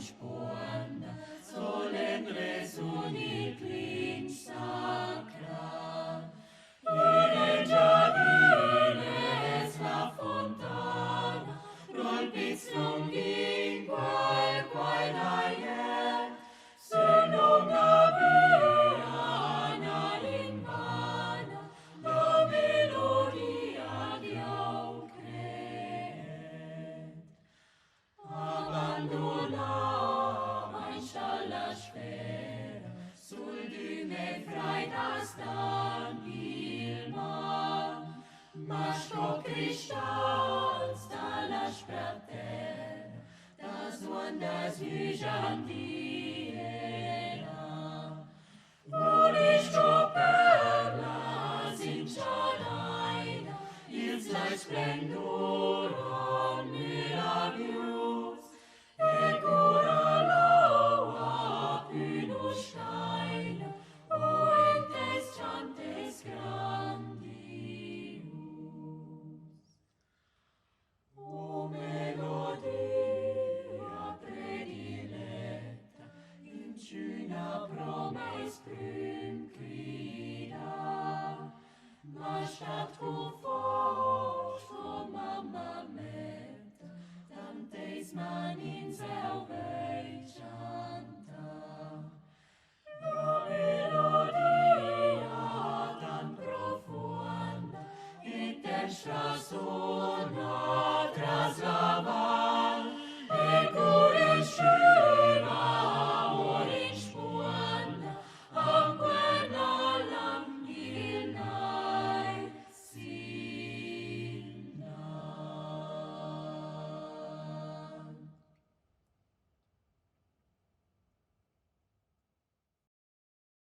sponda, solen resuni clinch sacra. In giardines la fontana, rolpits longinque quae dae, se longa viana in vana, la melodia diaucret. Abandona mein la sfera, sul dume freitas dan ilman, masco cristals dalla spertera, das ondas vigiandiera. Unisco perlas in cialaina, ils lai splendorum meravius, et cura loa punus steina, ointes chantes grandius. O melodia prediletta, in tuna promes prim crida, ma stat confort, o mamma metta, tantes manins helvetia.